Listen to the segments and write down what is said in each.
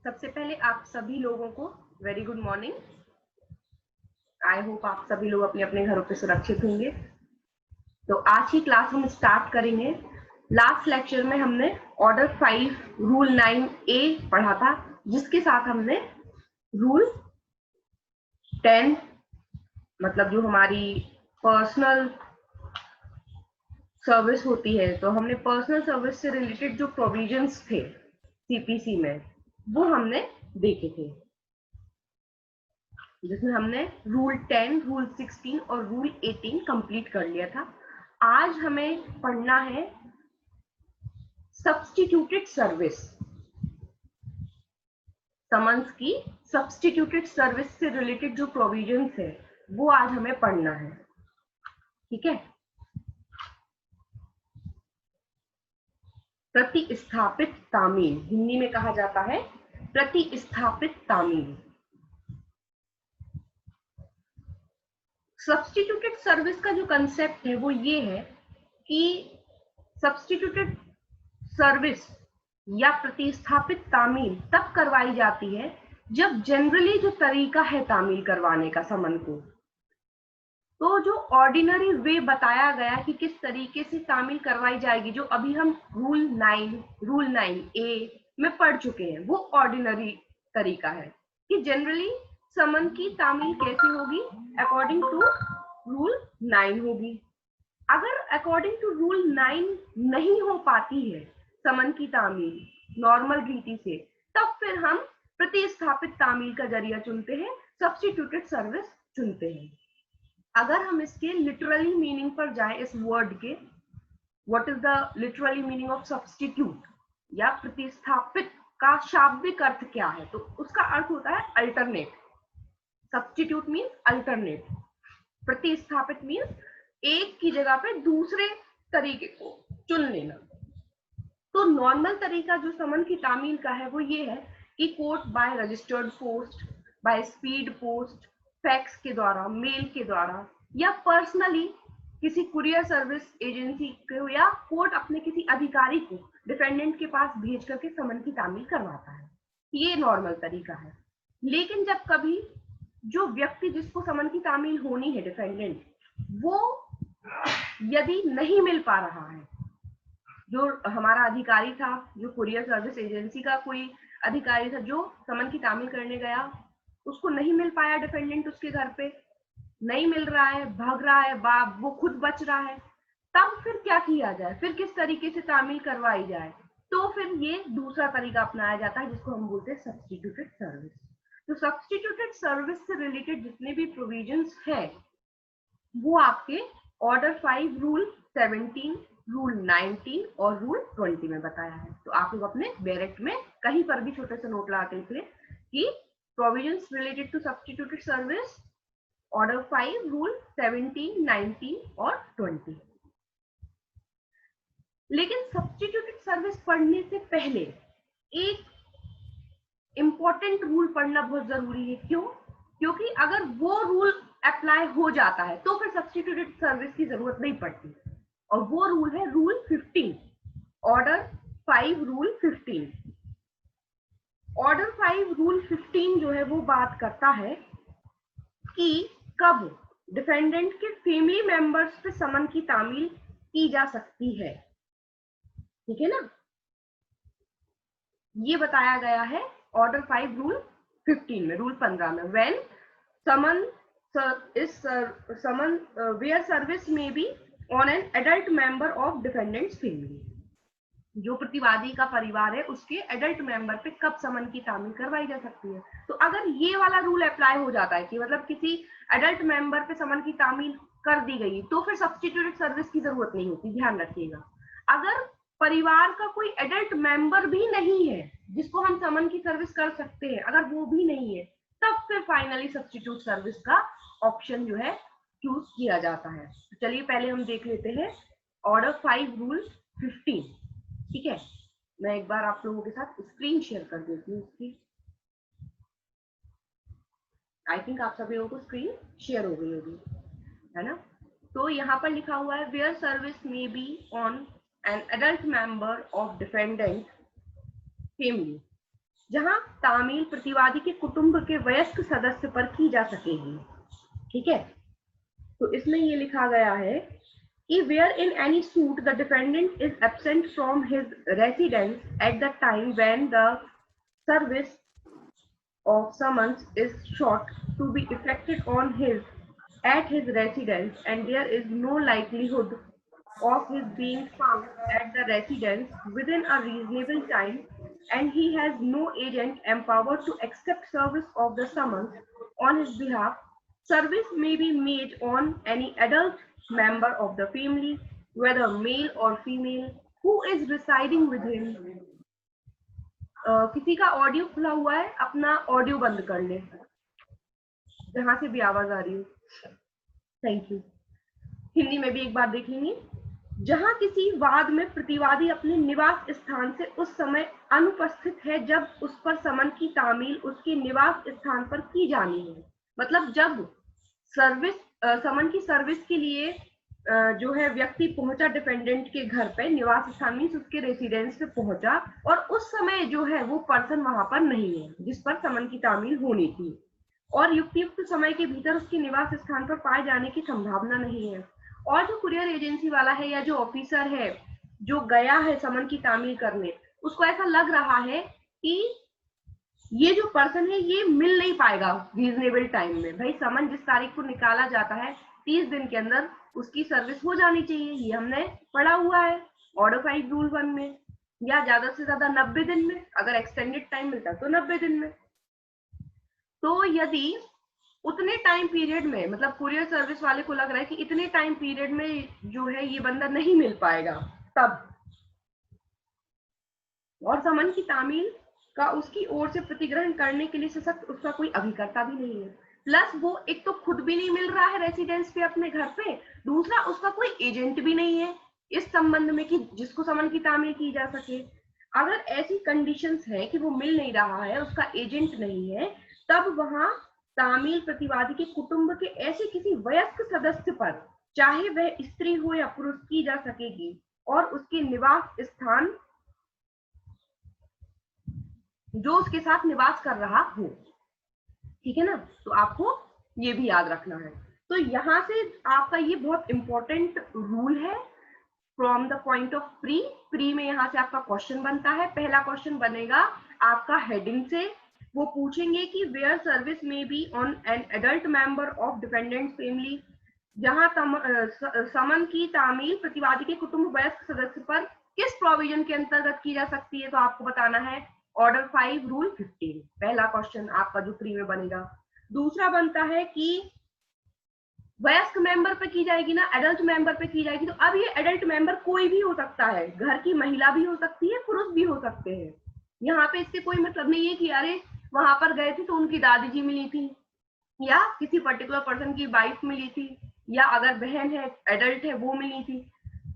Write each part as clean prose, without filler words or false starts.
सबसे पहले आप सभी लोगों को very good morning. I hope आप सभी लोग अपने अपने घरों पे सुरक्षित होंगे। तो आज की क्लास हम स्टार्ट करेंगे। लास्ट लेक्चर में हमने ऑर्डर 5 रूल 9A पढ़ा था, जिसके साथ हमने रूल 10 मतलब जो हमारी पर्सनल सर्विस होती है, तो हमने पर्सनल सर्विस से रिलेटेड जो प्रोविजंस थे सीपीसी में वो हमने देखे थे, जिसमें हमने रूल 10, रूल 16 और रूल 18 कंप्लीट कर लिया था। आज हमें पढ़ना है सब्स्टिट्यूटेड सर्विस। समन्स की सब्स्टिट्यूटेड सर्विस से रिलेटेड जो प्रोविजंस है वो आज हमें पढ़ना है, ठीक है। प्रतिस्थापित तामील हिंदी में कहा जाता है, प्रतिस्थापित तामील। सब्स्टिट्यूटेड सर्विस का जो कंसेप्ट है वो ये है कि सब्स्टिट्यूटेड सर्विस या प्रतिस्थापित तामील तब करवाई जाती है जब जनरली जो तरीका है तामील करवाने का समन को, तो जो ऑर्डिनरी वे बताया गया कि किस तरीके से तामील करवाई जाएगी, जो अभी हम रूल 9A में पढ़ चुके हैं, वो ऑर्डिनरी तरीका है कि जनरली समन की तामील कैसे होगी, अकॉर्डिंग टू रूल 9 होगी। अगर अकॉर्डिंग टू रूल 9 नहीं हो पाती है समन की तामील नॉर्मल रीति से, तब फिर हम प्रतिस्थापित तामील का जरिया चुनते हैं, सब्स्टिट्यूटेड सर्विस चुनते हैं। अगर हम इसके लिटरली मीनिंग पर जाएं, इस वर्ड के, what is the literally meaning of substitute या प्रतिस्थापित का शाब्दिक अर्थ क्या है, तो उसका अर्थ होता है अल्टरनेट। सब्स्टिट्यूट मीन्स अल्टरनेट, प्रतिस्थापित मीन्स एक की जगह पे दूसरे तरीके को चुन लेना। तो नॉर्मल तरीका जो समन की तामील का है वो ये है कि court by registered post, by speed post, fax के द्वारा, मेल के द्वारा, या पर्सनली किसी कुरियर सर्विस एजेंसी को, या कोर्ट अपने किसी अधिकारी को डिफेंडेंट के पास भेज करके समन की तामील करवाता है। ये नॉर्मल तरीका है। लेकिन जब कभी जो व्यक्ति जिसको समन की तामील होनी है, डिफेंडेंट, वो यदि नहीं मिल पा रहा है, जो हमारा अधिकारी था, जो कुरियर सर्विस एजेंसी का कोई अधिकारी था जो समन की तामील करने गया, उसको नहीं मिल पाया डिफेंडेंट, उसके घर पे नहीं मिल रहा है, भाग रहा है, वो खुद बच रहा है, तब फिर क्या किया जाए, फिर किस तरीके से तामील करवाई जाए, तो फिर ये दूसरा तरीका अपनाया जाता है जिसको हम बोलते हैं सब्स्टिट्यूटेड सर्विस। तो सब्स्टिट्यूटेड सर्विस से रिलेटेड जितने भी प्रोविजंस है वो आपके ऑर्डर 5, रूल 17, रूल 19 और रूल 20 में बताया है। तो आप लोग अपने बैरेट में कहीं पर भी छोटे से नोट लगा के लिख लें कि provisions related to substituted service, order 5, rule 17, 19 और 20। लेकिन सब्स्टिट्यूटेड सर्विस पढ़ने से पहले एक इंपॉर्टेंट रूल पढ़ना बहुत जरूरी है। क्यों? क्योंकि अगर वो रूल अप्लाई हो जाता है तो फिर सब्स्टिट्यूटेड सर्विस की जरूरत नहीं पड़ती, और वो रूल है rule 15, order 5 rule 15। Order 5 rule 15 जो है वो बात करता है कि कब डिफेंडेंट के फैमिली मेंबर्स पे समन की तामील की जा सकती है, ठीक है ना। ये बताया गया है ऑर्डर 5 रूल 15 में, रूल 15 में, when summon is summon where service may be on an adult member of defendant's family। जो प्रतिवादी का परिवार है उसके एडल्ट मेंबर पे कब समन की तामील करवाई जा सकती है। तो अगर ये वाला रूल अप्लाई हो जाता है कि मतलब किसी एडल्ट मेंबर पे समन की तामील कर दी गई, तो फिर सब्स्टिट्यूटेड सर्विस की जरूरत नहीं होती, ध्यान रखिएगा। अगर परिवार का कोई एडल्ट मेंबर भी नहीं है जिसको हम समन की सर्विस कर सकते हैं, अगर वो भी नहीं है, तब फिर फाइनली सब्स्टिट्यूट सर्विस का ऑप्शन जो है चूज किया जाता है। तो चलिए पहले हम देख लेते हैं ऑर्डर 5 रूल 15, ठीक है। मैं एक बार आप लोगों के साथ स्क्रीन शेयर कर देती हूँ इसकी। आई थिंक आप सभी लोगों को स्क्रीन शेयर हो गई होगी, है ना। तो यहाँ पर लिखा हुआ है where service may be on an adult member of defendant family. जहां तामील प्रतिवादी के कुटुंब के वयस्क सदस्य पर की जा सकेगी। ठीक है, तो इसमें ये लिखा गया है कि where in any suit the defendant is absent from his residence at the time when the service of summons is sought to be effected on his at his residence, and there is no likelihood of his being found at the residence within a reasonable time, and he has no agent empowered to accept service of the summons on his behalf, service may be made on any adult member of the family, whether male or female, who is residing with him. किसी का audio खुला हुआ है, अपना audio बंद कर ले जहां से भी आवाज आ रही हो। Thank you. हिंदी में भी एक बार देख लेंगे। जहां किसी वाद में प्रतिवादी अपने निवास स्थान से उस समय अनुपस्थित है जब उस पर समन की तामील उसके निवास स्थान पर की जानी है। मतलब जब सर्विस समन की सर्विस के लिए जो है व्यक्ति पहुंचा डिफेंडेंट के घर पे, निवास स्थान मीन्स उसके रेसिडेंस पे पहुंचा, और उस समय जो है वो पर्सन वहां पर नहीं है जिस पर समन की तामील होनी थी, और युक्त समय के भीतर उसके निवास स्थान पर पाए जाने की संभावना नहीं है। और जो कुरियर एजेंसी वाला है या जो ऑफिसर है जो गया है समन की तामील करने, उसको ऐसा लग रहा है कि ये जो पर्सन है ये मिल नहीं पाएगा रीजनेबल टाइम में। भाई समन जिस तारीख को निकाला जाता है 30 दिन के अंदर उसकी सर्विस हो जानी चाहिए, ये हमने पढ़ा हुआ है ऑर्डर 5 रूल 1 में, या ज्यादा से ज्यादा 90 दिन में, अगर एक्सटेंडेड टाइम मिलता तो 90 दिन में। तो यदि उतने टाइम पीरियड में, मतलब कुरियर सर्विस वाले को लग रहा है कि इतने टाइम पीरियड में जो है ये बंदा नहीं मिल पाएगा, तब और समन की तामील का उसकी ओर से प्रतिग्रहण करने के लिए सशक्त उसका कोई अभिकर्ता भी नहीं है, प्लस वो एक तो खुद भी नहीं मिल रहा है रेसिडेंस पे अपने घर पे, दूसरा उसका कोई एजेंट भी नहीं है इस संबंध में कि जिसको समन की तामील की जा सके। अगर ऐसी कंडीशंस है कि वो मिल नहीं रहा है, उसका एजेंट नहीं है, तब वहां तामील प्रतिवादी के कुटुंब के ऐसे किसी वयस्क सदस्य पर, चाहे वह स्त्री हो या पुरुष, की जा सकेगी और उसके निवास स्थान जो उसके साथ निवास कर रहा हो। ठीक है ना, तो आपको ये भी याद रखना है। तो यहाँ से आपका ये बहुत इंपॉर्टेंट रूल है from the point of pre में यहाँ से आपका क्वेश्चन बनता है। पहला क्वेश्चन बनेगा आपका हेडिंग से, वो पूछेंगे कि वेयर सर्विस में B on an adult member of dependent family, जहां समन की तामील प्रतिवादी के कुटुंब वयस्क सदस्य पर किस प्रोविजन के अंतर्गत की जा सकती है, तो आपको बताना है ऑर्डर 5 रूल 15। पहला क्वेश्चन आपका जो प्री में बनेगा। दूसरा बनता है कि वयस्क मेंबर पे की जाएगी ना, एडल्ट मेंबर पे की जाएगी, तो अब ये एडल्ट मेंबर कोई भी हो सकता है, घर की महिला भी हो सकती है, पुरुष भी हो सकते हैं। यहाँ पे इससे कोई मतलब नहीं है कि अरे वहां पर गए थे तो उनकी दादी जी मिली थी या किसी पर्टिकुलर पर्सन की वाइफ मिली थी या अगर बहन है एडल्ट है वो मिली थी।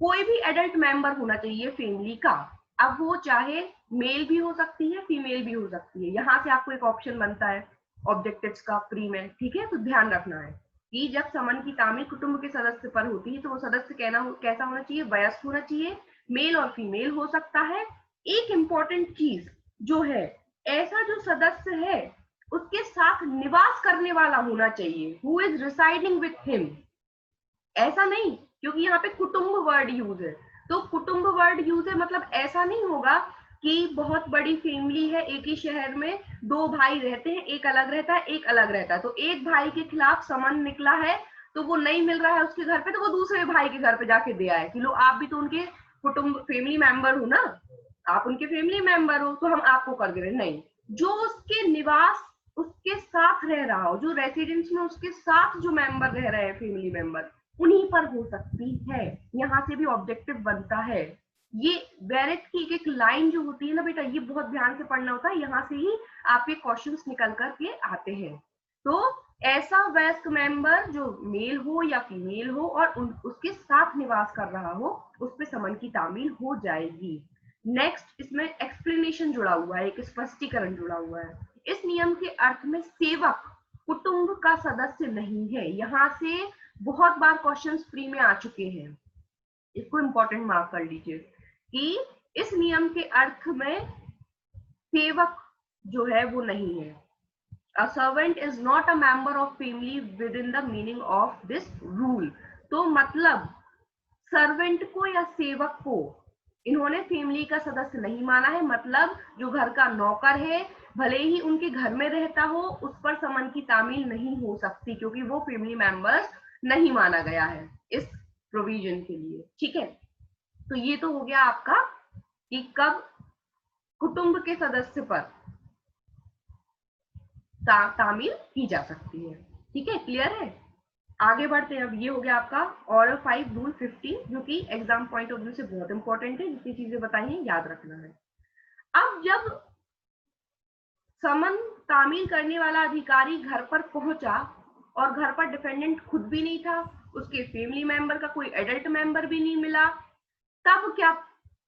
कोई भी एडल्ट मेंबर होना चाहिए फैमिली का, अब वो चाहे मेल भी हो सकती है फीमेल भी हो सकती है। यहाँ से आपको एक ऑप्शन बनता है ऑब्जेक्टिव्स का प्री में। ठीक है, तो ध्यान रखना है कि जब समन की तामील कुटुंब के सदस्य पर होती है तो वो सदस्य कैसा होना चाहिए, वयस्क होना चाहिए, मेल और फीमेल हो सकता है। एक इंपॉर्टेंट चीज जो है, ऐसा जो सदस्य है उसके साथ निवास करने वाला होना चाहिए, who is residing with him. ऐसा नहीं, क्योंकि यहाँ पे कुटुंब वर्ड यूज है, तो कुटुंब वर्ड यूज है मतलब ऐसा नहीं होगा कि बहुत बड़ी फैमिली है, एक ही शहर में 2 भाई रहते हैं, एक अलग रहता है एक अलग रहता है, तो एक भाई के खिलाफ समन निकला है तो वो नहीं मिल रहा है उसके घर पे, तो वो दूसरे भाई के घर पे जाके दे आए कि लो आप भी तो उनके कुटुंब फैमिली मेंबर हो ना, आप उनके फैमिली मेंबर हो तो हम आपको कर दे रहे। नहीं, जो उसके निवास उसके साथ रह रहा हो, जो रेसिडेंस में उसके साथ जो मेंबर रह रहे हैं फैमिली मेंबर, उन्हीं पर हो सकती है। यहाँ से भी ऑब्जेक्टिव बनता है। ये वेरेट की एक लाइन जो होती है ना बेटा, ये बहुत ध्यान से पढ़ना होता है, यहाँ से ही आपके क्वेश्चंस निकल कर के आते हैं। तो ऐसा वयस्क मेंबर जो मेल हो या फीमेल हो और उसके साथ निवास कर रहा हो, उस पर समन की तामील हो जाएगी। नेक्स्ट, इसमें एक्सप्लेनेशन जुड़ा हुआ है, एक स्पष्टीकरण जुड़ा हुआ है। इस नियम के अर्थ में सेवक कुटुंब का सदस्य नहीं है। यहाँ से बहुत बार क्वेश्चंस प्री में आ चुके हैं, इसको इंपॉर्टेंट मार्क कर लीजिए कि इस नियम के अर्थ में सेवक जो है वो नहीं है। A servant is not a member of family within the meaning of this rule. तो मतलब सर्वेंट को या सेवक को इन्होंने फैमिली का सदस्य नहीं माना है। मतलब जो घर का नौकर है, भले ही उनके घर में रहता हो, उस पर समन की तामील नहीं हो सकती, क्योंकि वो फैमिली मेंबर्स नहीं माना गया है इस प्रोविजन के लिए। ठीक है, तो ये तो हो गया आपका कि कब कुटुंब के सदस्य पर तामील की जा सकती है। ठीक है, क्लियर है। आगे बढ़ते हैं। अब ये हो गया आपका ऑर्डर 5 रूल 15, जो कि एग्जाम पॉइंट ऑफ व्यू से बहुत इंपॉर्टेंट है। जितनी चीजें बताई हैं याद रखना है। अब जब समन तामील करने वाला अधिकारी घर पर पहुंचा और घर पर डिफेंडेंट खुद भी नहीं था, उसके फैमिली मेंबर का कोई एडल्ट मेंबर भी नहीं मिला, तब क्या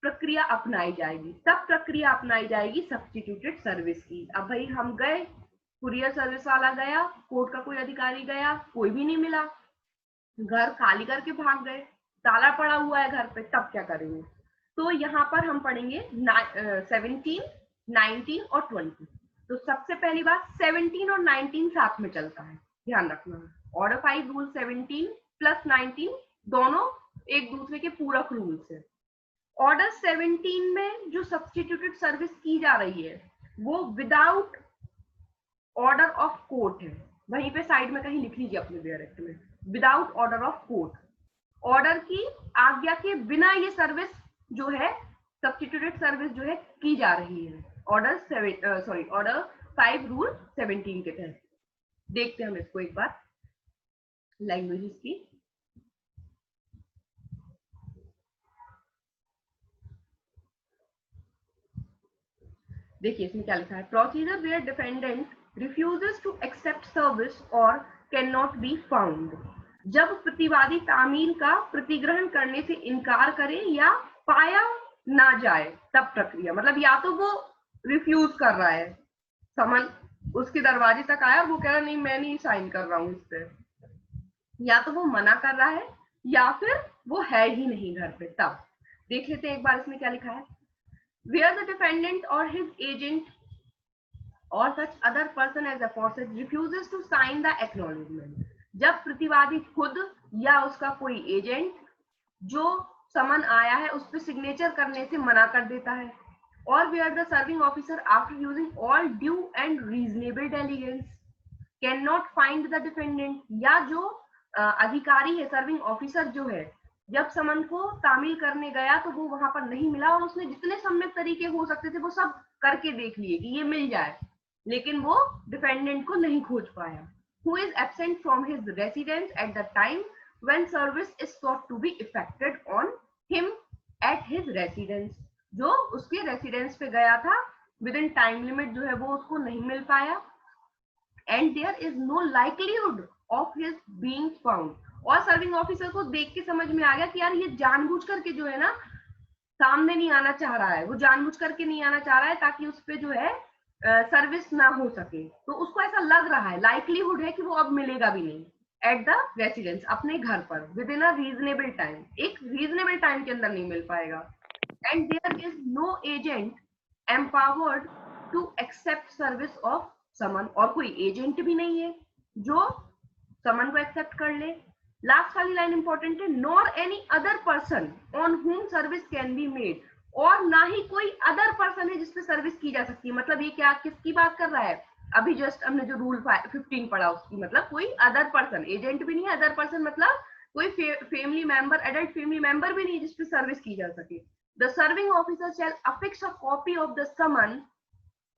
प्रक्रिया अपनाई जाएगी? तब प्रक्रिया अपनाई जाएगी सब्स्टिट्यूटेड सर्विस की। अब भाई हम गए, कुरियर सर्विस वाला गया, कोर्ट का कोई अधिकारी गया, कोई भी नहीं मिला, घर खाली करके भाग गए, ताला पड़ा हुआ है घर पे, तब क्या करेंगे? तो यहाँ पर हम पढ़ेंगे 17, 19 और 20। तो सबसे पहली बात, 17 और 19 साथ में चलता है, ध्यान रखना। ऑर्डर 5 रूल 17 प्लस 19 दोनों एक दूसरे के पूरक रूल्स है। ऑर्डर 17 में जो सब्स्टिट्यूटेड सर्विस की जा रही है वो विदाउट ऑर्डर ऑफ कोर्ट है। वहीं पे साइड में कहीं लिख लीजिए अपने डायरेक्ट में, without order of court. Order की आज्ञा के बिना ये सर्विस जो है, सब्स्टिट्यूटेड सर्विस जो है, की जा रही है। ऑर्डर 5 रूल 17 के तहत। देखते हैं हम इसको एक बार लैंग्वेजेस की। देखिए इसमें क्या लिखा है, procedure where defendant refuses to accept service और कैन नॉट बी फाउंड। जब प्रतिवादी तामील का प्रतिग्रहण करने से इनकार करे या पाया ना जाए, तब प्रक्रिया। मतलब या तो वो रिफ्यूज कर रहा है, समन उसके दरवाजे तक आया, वो कह रहा नहीं मैं नहीं साइन कर रहा हूँ इस पे, या तो वो मना कर रहा है या फिर वो है ही नहीं घर पे, तब देख लेते हैं एक बार इसमें क्या लिखा है। Where the defendant or his agent or such other person as aforesaid refuses to sign the acknowledgement। जब प्रतिवादी खुद या उसका कोई एजेंट जो समन आया है उस पर सिग्नेचर करने से मना कर देता है। और where the serving officer after using all due and reasonable diligence cannot find the defendant, या जो अधिकारी है, सर्विंग ऑफिसर जो है, जब समन को तामील करने गया तो वो वहां पर नहीं मिला और उसने जितने सम्यक तरीके हो सकते थे वो सब करके देख लिए कि ये मिल जाए, लेकिन वो डिफेंडेंट को नहीं खोज पाया। Who is absent from his residence at the time when service is sought to be effected on him at his residence। जो उसके रेसिडेंस पे गया था, विद इन टाइम लिमिट जो है वो उसको नहीं मिल पाया। and there is no likelihood of his being found। और सर्विंग ऑफिसर को देख के समझ में आ गया कि यार ये जानबूझ करके जो है ना सामने नहीं आना चाह रहा है, वो जानबूझ करके नहीं आना चाह रहा है ताकि उस पे जो है सर्विस ना हो सके। तो उसको ऐसा लग रहा है, लाइकलीहुड है कि वो अब मिलेगा भी नहीं एट द रेसिडेंस, अपने घर पर, within a reasonable time, एक रीजनेबल टाइम के अंदर नहीं मिल पाएगा। And there is no agent empowered to accept service of summon, और कोई एजेंट भी नहीं है जो समन को एक्सेप्ट कर ले। लास्ट वाली लाइन इंपॉर्टेंट है, nor any other person on हुम सर्विस कैन बी मेड, और ना ही कोई अदर पर्सन है जिसपे सर्विस की जा सकती है। मतलब ये क्या, किसकी बात कर रहा है? अभी जस्ट हमने जो रूल 15 पढ़ा उसकी, मतलब कोई अदर पर्सन, एजेंट भी नहीं है, अदर पर्सन मतलब कोई family member, adult family member भी नहीं जिसपे सर्विस की जा सके। The serving officer shall affix a copy of the summon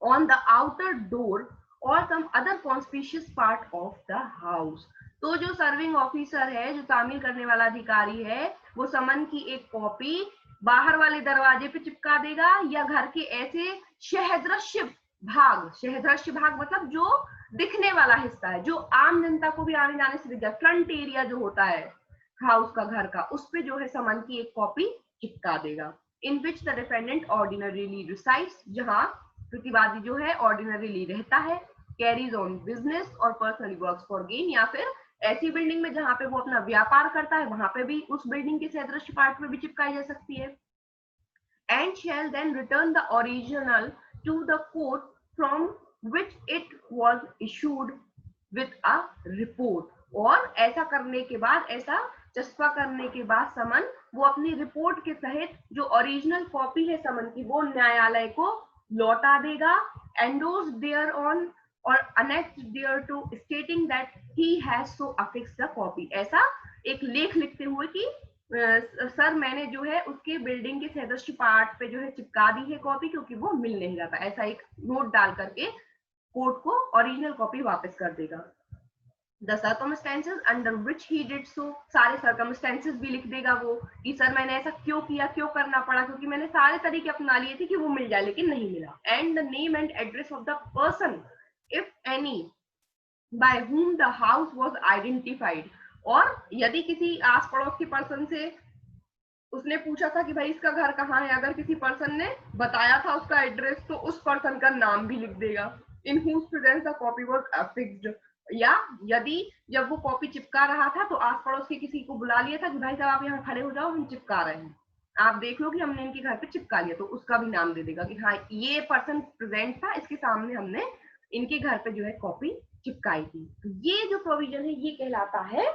on the outer door or some other conspicuous part of the house। तो जो सर्विंग ऑफिसर है, जो तामील करने वाला अधिकारी है, वो समन की एक कॉपी बाहर वाले दरवाजे पे चिपका देगा या घर के ऐसे शहदृश्य भाग, शहदृश्य भाग मतलब जो दिखने वाला हिस्सा है, जो आम जनता को भी आने जाने से दिख जाए, फ्रंट एरिया जो होता है हाउस का, घर का, उस पे जो है समन की एक कॉपी चिपका देगा। In which the defendant ordinarily resides, जहां प्रतिवादी जो है ऑर्डिनरीली रहता है, कैरीज ऑन बिजनेस और पर्सनली वर्क्स फॉर गेन, या फिर ऐसी बिल्डिंग में जहां पे वो अपना व्यापार करता है वहां पे भी उस बिल्डिंग के सदृश्य पार्ट में भी चिपकाई जा सकती है। And shall then return the original to the court from which it was issued with a report. और ऐसा करने के बाद, ऐसा चस्पा करने के बाद समन वो अपनी रिपोर्ट के सहित जो ओरिजिनल कॉपी है समन की वो न्यायालय को लौटा देगा, एंडोर्स देयर ऑन और annexed thereto stating that he has so affixed the copy. ऐसा एक लेख लिखते हुए कि सर मैंने जो है उसके बिल्डिंग के सदस्य पार्ट पे जो है चिपका दी है कॉपी क्योंकि वो मिल नहीं रहा था। ऐसा एक नोट डाल करके कोर्ट को ओरिजिनल कॉपी वापस कर देगा। The circumstances under which he did so, सारे सर्कमस्टेंसेस भी लिख देगा वो कि सर मैंने ऐसा क्यों किया, क्यों करना पड़ा, क्योंकि मैंने सारे तरीके अपना लिए थे कि वो मिल जाए लेकिन नहीं मिला। And the name and address of the person if any by whom the house was identified। और यदि किसी आस पड़ोस के पर्सन से उसने पूछा था कि भाई इसका घर कहाँ है, अगर किसी पर्सन ने बताया था उसका एड्रेस तो उस पर्सन का नाम भी लिख देगा। इन whose presence the copy was affixed। या यदि जब वो कॉपी चिपका रहा था तो आस पड़ोस के किसी को बुला लिया था कि भाई साहब आप यहाँ खड़े हो जाओ, हम चिपका रहे हैं, आप देख लो कि हमने इनके घर पे चिपका लिया, तो उसका भी नाम दे देगा कि हाँ ये पर्सन प्रेजेंट था, इसके सामने हमने इनके घर पे जो है कॉपी चिपकाई थी। तो ये जो प्रोविजन है ये कहलाता है,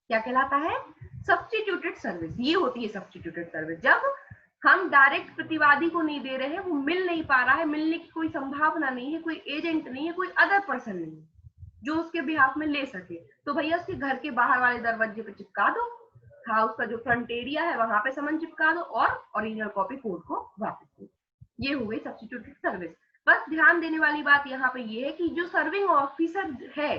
क्या कहलाता है, सब्स्टिट्यूटेड सर्विस। ये होती है सब्स्टिट्यूटेड सर्विस जब हम डायरेक्ट प्रतिवादी को नहीं दे रहे हैं, वो मिल नहीं पा रहा है, मिलने की कोई संभावना नहीं है, कोई एजेंट नहीं है, कोई अदर पर्सन नहीं है जो उसके बिहाफ में ले सके, तो भैया उसके घर के बाहर वाले दरवाजे पे चिपका दो, हाउस का जो फ्रंट एरिया है वहां पे समन चिपका दो और ओरिजिनल कॉपी कोर्ट को वापस दो। ये हो गई सब्स्टिट्यूटेड सर्विस। बस ध्यान देने वाली बात यहाँ पे ये है कि जो सर्विंग ऑफिसर है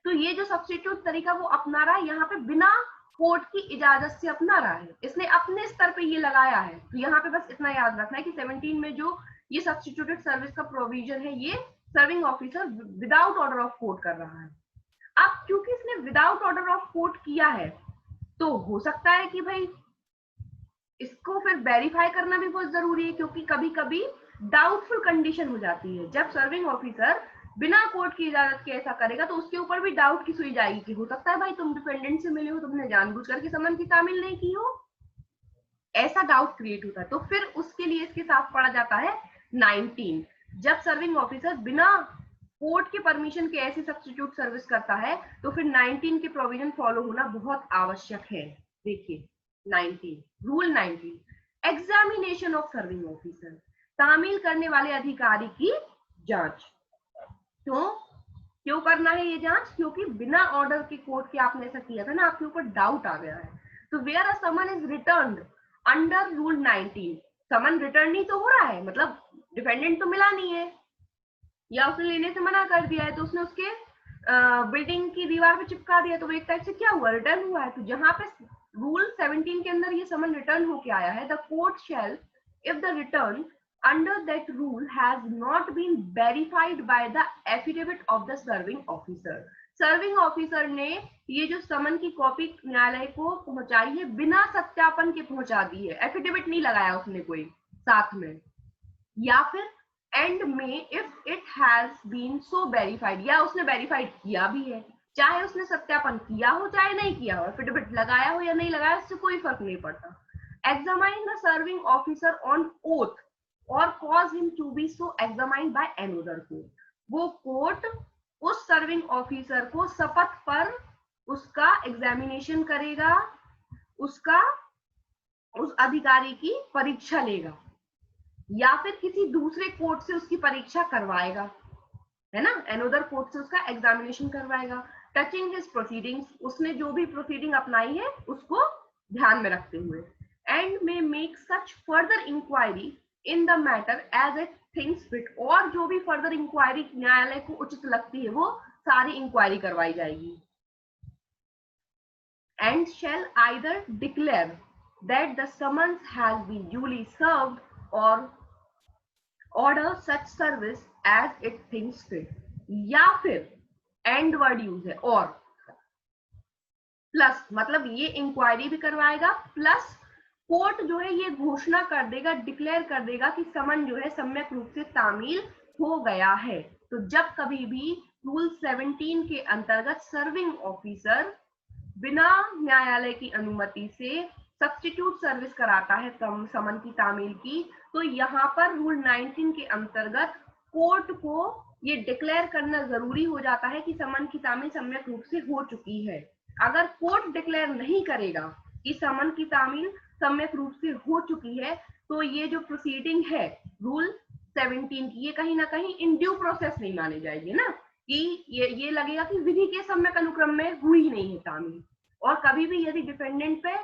तो ये जो सब्स्टिट्यूट तरीका वो अपना रहा है, यहाँ पे बिना कोर्ट की इजाजत से अपना रहा है, इसने अपने स्तर पे ये लगाया है। तो यहाँ पे बस इतना याद रखना है कि 17 में जो ये सब्स्टिट्यूटेड सर्विस का प्रोविजन है ये serving officer without order of court कर रहा है। अब क्योंकि इसने विदाउट ऑर्डर ऑफ कोर्ट किया है तो हो सकता है कि भाई इसको फिर वेरीफाई करना भी बहुत जरूरी है, क्योंकि कभी कभी डाउटफुल कंडीशन हो जाती है। जब सर्विंग ऑफिसर बिना कोर्ट की इजाजत के ऐसा करेगा तो उसके ऊपर भी डाउट की सुई जाएगी कि हो सकता है भाई तुम डिफेंडेंट से मिले हो, तुमने जानबूझ करके समन की तामील नहीं की हो, ऐसा डाउट क्रिएट होता है। तो फिर उसके लिए इसके साथ पढ़ा जाता है 19। जब सर्विंग ऑफिसर बिना कोर्ट के परमिशन के ऐसी सब्स्टिट्यूट सर्विस करता है तो फिर 19 के प्रोविजन फॉलो होना बहुत आवश्यक है। देखिए 19, rule 19, examination of serving officer, तामील करने वाले अधिकारी की जांच। तो क्यों करना है ये जांच, क्योंकि बिना ऑर्डर के कोर्ट के आपने ऐसा किया था ना, आपके ऊपर डाउट आ गया है। तो where a summon is returned under rule 19, summon return ही तो हो रहा है, मतलब डिफेंडेंट तो मिला नहीं है या उसने लेने से मना कर दिया है, तो उसने उसके बिल्डिंग की दीवार पे चिपका दिया, तो वो एक टाइप से क्या हुआ, रिटर्न हुआ है। तो जहां पे रूल 17 के अंदर ये समन रिटर्न होके आया है, the court shell if the return under that rule has not been verified by the affidavit of the serving officer। Serving officer ने ये जो समन की कॉपी न्यायालय को पहुंचाई है बिना सत्यापन के पहुंचा दी है, एफिडेविट नहीं लगाया उसने कोई साथ में, या फिर and may if it has been so verified, या उसने वेरीफाइड किया भी है, चाहे उसने सत्यापन किया हो चाहे नहीं किया हो, एफिडेविट लगाया हो या नहीं लगाया, उससे कोई फर्क नहीं पड़ता। Examine the serving officer on oath और cause him to be so examined by another court। वो कोर्ट उस सर्विंग ऑफिसर को शपथ पर उसका एग्जामिनेशन करेगा, उसका उस अधिकारी की परीक्षा लेगा या फिर किसी दूसरे कोर्ट से उसकी परीक्षा करवाएगा, है ना, अनदर कोर्ट से उसका एग्जामिनेशन करवाएगा। टचिंग हिज प्रोसीडिंग्स, उसने जो भी प्रोसीडिंग अपनाई है उसको ध्यान में रखते हुए, and may make such further inquiry in the matter as it thinks fit, और जो भी फर्दर इंक्वायरी न्यायालय को उचित लगती है वो सारी इंक्वायरी करवाई जाएगी। And shall either declare that the summons has been duly served और order such service as it thinks fit, या फिर एंड वर्ड यूज है और प्लस, मतलब ये इंक्वायरी भी करवाएगा प्लस कोर्ट जो है ये घोषणा कर देगा, डिक्लेयर कर देगा कि समन जो है सम्यक रूप से तामील हो गया है। तो जब कभी भी रूल 17 के अंतर्गत सर्विंग ऑफिसर बिना न्यायालय की अनुमति से सब्स्टिट्यूट सर्विस कराता है समन की तामील की, तो यहाँ पर रूल 19 के अंतर्गत कोर्ट को ये डिक्लेयर करना जरूरी हो जाता है कि समन की तामील सम्यक रूप से हो चुकी है। अगर कोर्ट डिक्लेयर नहीं करेगा कि समन की तामील सम्यक रूप से हो चुकी है, तो ये जो प्रोसीडिंग है रूल 17 की, ये कहीं ना कहीं इन ड्यू प्रोसेस नहीं मानी जाएगी ना, कि ये लगेगा कि विधि के सम्यक अनुक्रम में हुई नहीं है तामील। और कभी भी यदि डिफेंडेंट पे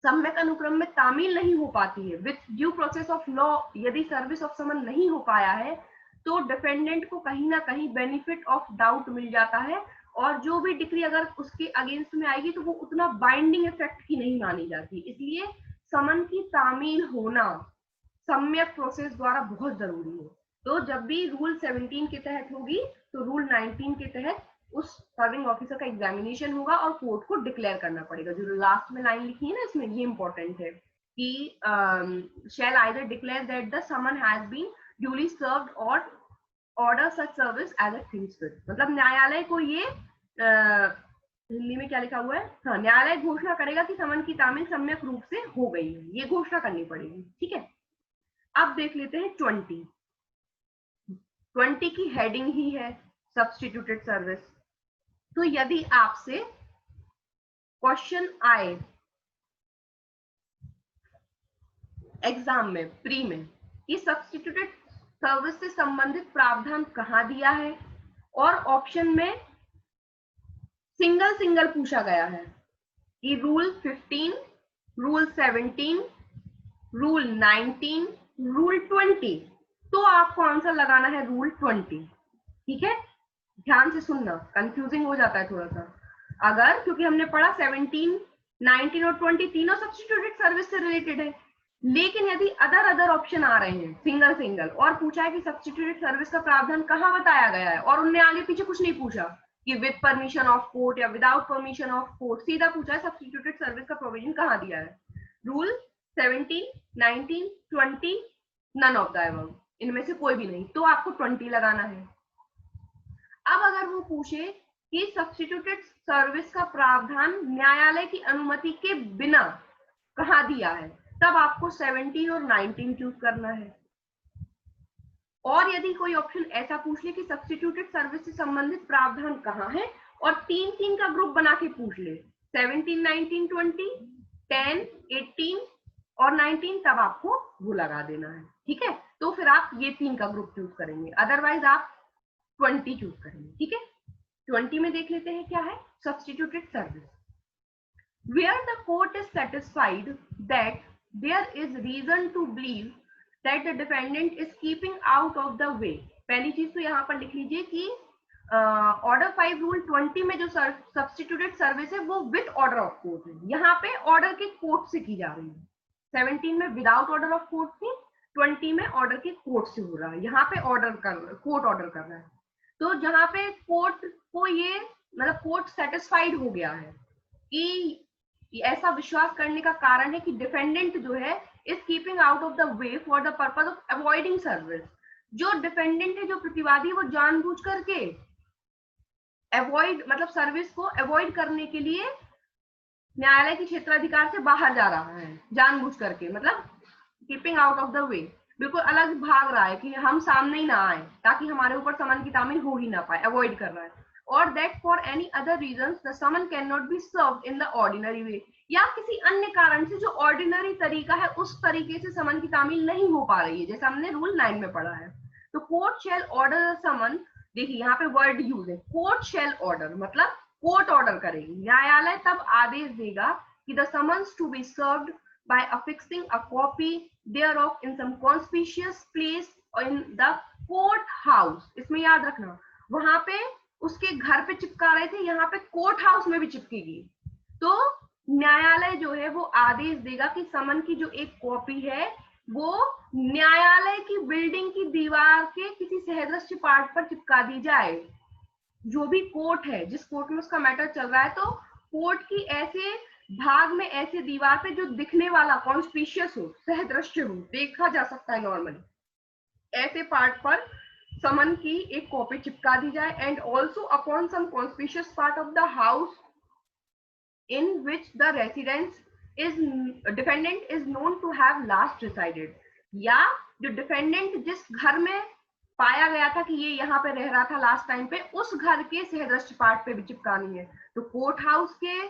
सम्यक अनुक्रम में तामील नहीं हो पाती है with due process of law, यदि सर्विस ऑफ समन नहीं हो पाया है, तो डिफेंडेंट को कहीं ना कहीं बेनिफिट ऑफ डाउट मिल जाता है, और जो भी डिक्री अगर उसके अगेंस्ट में आएगी तो वो उतना बाइंडिंग इफेक्ट की नहीं मानी जाती। इसलिए समन की तामील होना सम्यक प्रोसेस द्वारा बहुत जरूरी है। तो जब भी रूल 17 के तहत होगी, तो रूल 19 के तहत उस सर्विंग ऑफिसर का एग्जामिनेशन होगा और कोर्ट को डिक्लेयर करना पड़ेगा। जो लास्ट में लाइन लिखी है ना, इसमें ये इंपॉर्टेंट है कि shall either declare that the summon has been duly served और order such service as a things fit. मतलब न्यायालय को ये हिंदी में क्या लिखा हुआ है, हाँ, न्यायालय घोषणा करेगा कि समन की तामील सम्यक रूप से हो गई है, ये घोषणा करनी पड़ेगी। ठीक है, अब देख लेते हैं 20 की हेडिंग ही है सब्स्टिट्यूटेड सर्विस। तो यदि आपसे क्वेश्चन आए एग्जाम में, प्री में, कि सब्स्टिट्यूटेड सर्विस से संबंधित प्रावधान कहां दिया है, और ऑप्शन में सिंगल पूछा गया है कि रूल 15, रूल 17, रूल 19, रूल 20, तो आपको आंसर लगाना है रूल 20। ठीक है, ध्यान से सुनना, कंफ्यूजिंग हो जाता है थोड़ा सा अगर, क्योंकि हमने पढ़ा 17, 19 और 20 तीनों सब्स्टिट्यूटेड सर्विस से रिलेटेड है, लेकिन यदि अदर ऑप्शन आ रहे हैं सिंगल और पूछा है कि सब्स्टिट्यूटेड सर्विस का प्रावधान कहाँ बताया गया है, और उनने आगे पीछे कुछ नहीं पूछा कि विद परमिशन ऑफ कोर्ट या विदाउट परमिशन ऑफ कोर्ट, सीधा पूछा है सब्स्टिट्यूटेड सर्विस का प्रोविजन कहाँ दिया है। Rule 17, 19, 20, none of the above, इनमें से कोई भी नहीं, तो आपको 20 लगाना है। अब अगर वो पूछे कि सब्स्टिट्यूटेड सर्विस का प्रावधान न्यायालय की अनुमति के बिना कहाँ दिया है, तब आपको 17 और 19 चूज करना है। और यदि कोई ऑप्शन ऐसा पूछ ले कि सब्स्टिट्यूटेड सर्विस से संबंधित प्रावधान कहाँ है, और 3 का ग्रुप बना के पूछ ले 17, 19, 20, 10, 18 और 19, तब आपको वो लगा देना है। ठीक है, तो फिर आप ये 3 का ग्रुप चूज करेंगे, अदरवाइज आप 20 चूज करेंगे। ठीक है, 20 में देख लेते हैं क्या है, substituted service. Where the court is satisfied that there is reason to believe that the defendant is keeping out of the way। पहली चीज तो यहाँ पर लिख लीजिए कि ऑर्डर 5 रूल 20 में जो सब्स्टिट्यूटेड सर्विस है वो विद ऑर्डर ऑफ कोर्ट है, यहाँ पे ऑर्डर के कोर्ट से की जा रही है। 17 में विदाउट ऑर्डर ऑफ कोर्ट थी, 20 में ऑर्डर के कोर्ट से हो रहा है, यहाँ पे कोर्ट ऑर्डर कर रहा है। तो जहाँ पे कोर्ट को ये मतलब कोर्ट सेटिस्फाइड हो गया है कि ऐसा विश्वास करने का कारण है कि डिफेंडेंट जो है is keeping out of the way for the purpose of avoiding service. जो डिफेंडेंट है, जो प्रतिवादी, वो जानबूझ करके अवॉइड मतलब सर्विस को अवॉइड करने के लिए न्यायालय के क्षेत्राधिकार से बाहर जा रहा है, जानबूझ करके, मतलब keeping out of the way, बिल्कुल अलग भाग रहा है कि हम सामने ही ना आए ताकि हमारे ऊपर समन की तामील हो ही ना पाए, अवॉइड कर रहा है। और that for any other reasons the someone can not be served in the ordinary वे, या किसी अन्य कारण से जो ऑर्डिनरी तरीका है उस तरीके से समन की तामील नहीं हो पा रही है, जैसे हमने रूल 9 में पढ़ा है। तो court shall order the summon, देखिए यहाँ पे वर्ड यूज है, कोर्ट शैल ऑर्डर, मतलब कोर्ट ऑर्डर करेगी, न्यायालय तब आदेश देगा कि the summons to be served by affixing a copy thereof in some conspicuous place in the court house। इसमें याद रखना, वहां पे उसके घर पे चिपका रहे थे, यहाँ पे कोर्ट हाउस में भी चिपकेगी। तो न्यायालय जो है वो आदेश देगा कि समन की जो एक कॉपी है वो न्यायालय की बिल्डिंग की दीवार के किसी सहदृश्य पार्ट पर चिपका दी जाए। जो भी कोर्ट है, जिस कोर्ट में उसका मैटर चल रहा है, तो कोर्ट की ऐसे भाग में, ऐसे दीवार पे जो दिखने वाला कॉन्स्पिशियस हो, सहदृश्य हो, देखा जा सकता है नॉर्मली, ऐसे पार्ट पर समन की एक कॉपी चिपका दी जाए। And also upon some conspicuous part of the house in which the residence is defendant is known to have last resided, या जो डिफेंडेंट जिस घर में पाया गया था कि ये यहाँ पे रह रहा था लास्ट टाइम पे, उस घर के सहदृश्य पार्ट पे भी चिपकानी है। तो कोर्ट हाउस के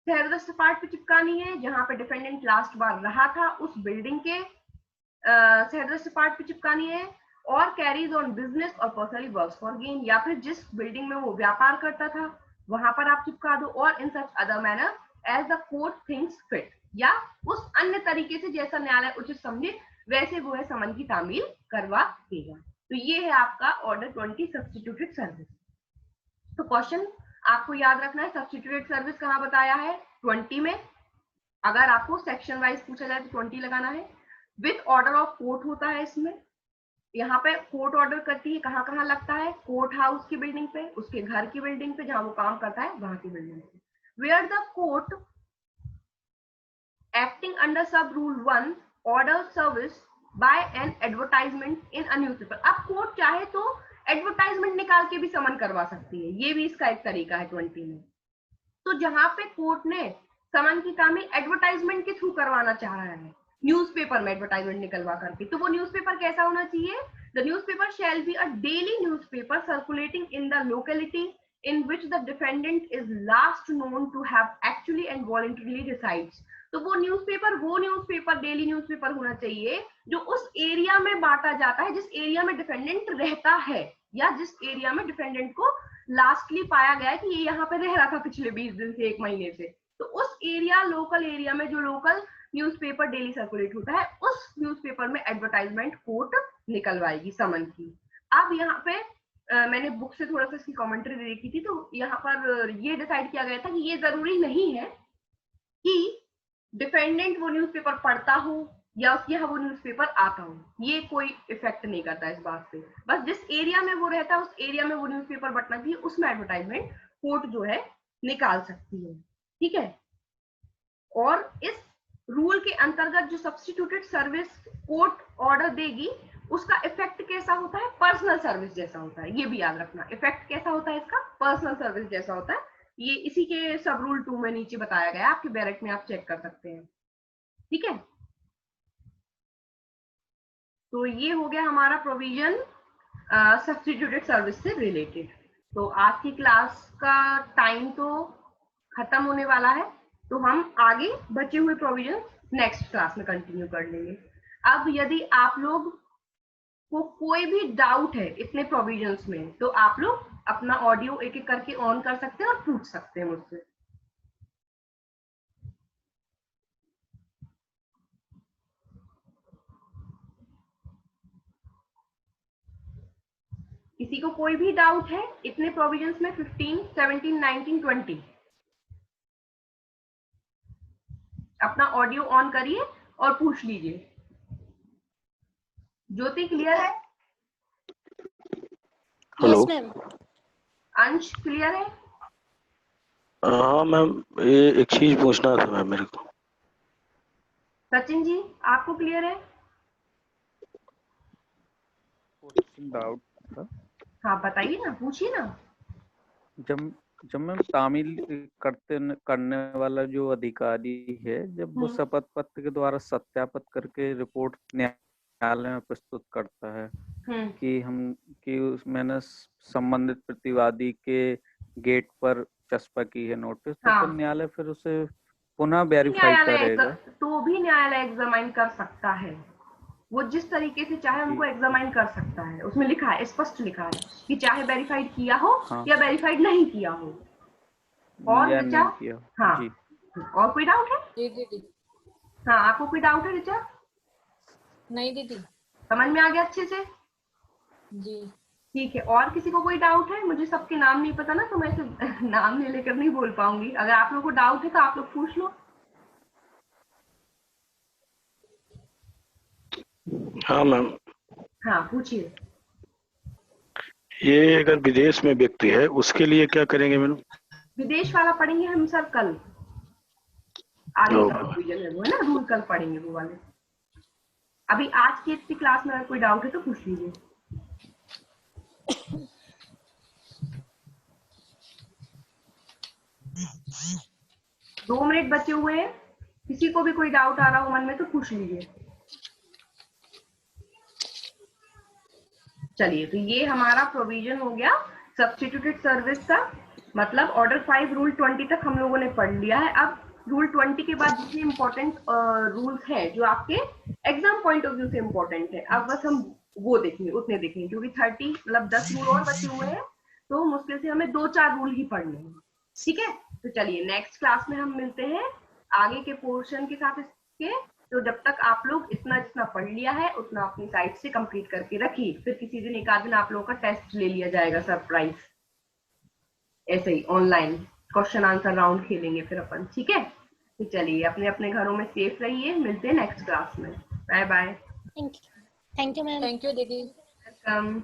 सहदृश्य पार्ट पे चिपकानी है, जहां पे डिफेंडेंट लास्ट बार रहा था उस बिल्डिंग के सहदृश्य पार्ट पे चिपकानी है, और कैरीज ऑन बिजनेस और पर्सनली वर्क्स फॉर गेन, या फिर जिस बिल्डिंग में वो व्यापार करता था वहां पर आप चिपका दो, और in such other manner as the court thinks fit, या उस अन्य तरीके से जैसा न्यायालय उचित समझे वैसे वो है समन की तामील करवा देगा। तो ये है आपका ऑर्डर 20 सब्स्टिट्यूटेड सर्विस। तो क्वेश्चन आपको याद रखना है, सब्स्टिट्यूटेड सर्विस कहाँ बताया है, 20 में। अगर आपको सेक्शन वाइज पूछा जाए तो 20 लगाना है। विथ ऑर्डर ऑफ कोर्ट होता है इसमें, यहाँ पे कोर्ट ऑर्डर करती है, कहाँ कहाँ लगता है, कोर्ट हाउस की बिल्डिंग पे, उसके घर की बिल्डिंग पे जहां वो काम करता है वहां की बिल्डिंग पे। Where the court acting under sub rule 1 order service by an advertisement in a newspaper. अब कोर्ट चाहे तो एडवर्टाइजमेंट निकाल के भी समन करवा सकती है, ये भी इसका एक तरीका है 20 में। तो जहां पे कोर्ट ने समन की तामील एडवर्टाइजमेंट के थ्रू करवाना चाह रहा है, न्यूज़पेपर में एडवर्टाइजमेंट निकलवा करके, तो वो न्यूज़पेपर कैसा होना चाहिए, the newspaper shall be a daily newspaper circulating in the locality in which the defendant is last known to have actually and voluntarily resides। तो वो न्यूज़पेपर डेली न्यूज़पेपर होना चाहिए जो उस एरिया में बांटा जाता है जिस एरिया में डिफेंडेंट रहता है, या जिस एरिया में डिफेंडेंट को लास्टली पाया गया है कि ये यहाँ पे रह रहा था पिछले 20 दिन से 1 महीने से। तो उस एरिया, लोकल एरिया में जो लोकल न्यूज़पेपर डेली सर्कुलेट होता है उस न्यूज़पेपर में एडवर्टाइजमेंट कोर्ट निकलवाएगी समन की। अब यहाँ पे मैंने बुक से थोड़ा सा इसकी कमेंट्री देखी थी, तो यहाँ पर ये डिसाइड किया गया था कि ये जरूरी नहीं है कि डिफेंडेंट वो न्यूज़पेपर पढ़ता हो या उसके यहाँ वो न्यूज़पेपर आता हो, ये कोई इफेक्ट नहीं करता इस बात से। बस जिस एरिया में वो रहता है उस एरिया में वो न्यूज़पेपर बंटना चाहिए, उसमें एडवर्टाइजमेंट कोर्ट जो है निकाल सकती है, ठीक है। और इस रूल के अंतर्गत जो सब्स्टिट्यूटेड सर्विस कोर्ट ऑर्डर देगी उसका इफेक्ट कैसा होता है, पर्सनल सर्विस जैसा होता है, ये भी याद रखना। इफेक्ट कैसा होता है इसका, पर्सनल सर्विस जैसा होता है। ये इसी के सब रूल 2 में नीचे बताया गया है, आपके बैरेट में आप चेक कर सकते हैं, ठीक है। तो ये हो गया हमारा प्रोविजन सब्स्टिट्यूटेड सर्विस से रिलेटेड। तो आज की क्लास का टाइम तो खत्म होने वाला है, तो हम आगे बचे हुए प्रोविजन नेक्स्ट क्लास में कंटिन्यू कर लेंगे। अब यदि आप लोग को कोई भी डाउट है इतने प्रोविजंस में, तो आप लोग अपना ऑडियो एक एक करके ऑन कर सकते हैं और पूछ सकते हैं मुझसे। किसी को कोई भी डाउट है इतने प्रोविजंस में, 15, 17, 19, 20, अपना ऑडियो ऑन करिए और पूछ लीजिए। ज्योति क्लियर है? हेलो अंश क्लियर है? हाँ मैम, ये एक चीज पूछना था मैम मेरे को। सचिन जी आपको क्लियर है? डाउट था। हाँ बताइए ना, पूछिए ना। जब जब मैम तामील करने वाला जो अधिकारी है, जब वो शपथ पत्र के द्वारा सत्यापित करके रिपोर्ट न्यायालय में प्रस्तुत करता है कि मैंने संबंधित प्रतिवादी के गेट पर चस्पा की है नोटिस, तो फिर न्यायालय फिर उसे पुनः वेरीफाई करेगा। तो भी न्यायालय एग्जामाइन कर सकता है, वो जिस तरीके से चाहे उनको एग्जामाइन कर सकता है। उसमें लिखा है, स्पष्ट लिखा है कि चाहे वेरीफाइड किया हो या वेरीफाइड नहीं किया हो। और ऋचा? हाँ जी। और कोई डाउट है? जी दीदी। हाँ आपको कोई डाउट है ऋचा? नहीं दीदी। समझ में आ गया अच्छे से? जी ठीक है। और किसी को कोई डाउट है? मुझे सबके नाम नहीं पता ना, तो मैं सिर्फ नाम नहीं लेकर नहीं बोल पाऊंगी। अगर आप लोगों को डाउट है तो आप लोग पूछ लो। हाँ मैम। हाँ पूछिए। ये अगर विदेश में व्यक्ति है उसके लिए क्या करेंगे मैडम? विदेश वाला पढ़ेंगे हम सर कल, आगे का प्रोविजन है वो, है ना, रूल कल पढ़ेंगे वो वाले। अभी आज की इतनी क्लास में अगर कोई डाउट है तो पूछ लीजिए। दो मिनट बचे हुए हैं, किसी को भी कोई डाउट आ रहा हो मन में तो पूछ लीजिए। चलिए, तो ये हमारा प्रोविजन हो गया सब्स्टिट्यूटेड सर्विस का। मतलब ऑर्डर 5 रूल 20 तक हम लोगों ने पढ़ लिया है। अब रूल 20 के बाद जितने इंपॉर्टेंट रूल्स हैं जो आपके एग्जाम पॉइंट ऑफ व्यू से इंपॉर्टेंट है, अब बस हम वो देखेंगे, उतने देखेंगे, क्योंकि 30 मतलब 10 रूल और बचे हुए हैं, तो मुश्किल से हमें 2-4 रूल ही पढ़ने हैं। ठीक है, तो चलिए नेक्स्ट क्लास में हम मिलते हैं आगे के पोर्शन के साथ इसके। तो जब तक आप लोग इतना जितना पढ़ लिया है उतना अपनी साइड से कंप्लीट करके रखिए। फिर किसी दिन एक आध दिन आप लोगों का टेस्ट ले लिया जाएगा सरप्राइज, ऐसे ही ऑनलाइन क्वेश्चन आंसर राउंड खेलेंगे फिर अपन। ठीक है, तो चलिए अपने अपने घरों में सेफ रहिए, मिलते हैं नेक्स्ट क्लास में। Bye bye. Thank you ma'am. Thank you दीदी। वेलकम।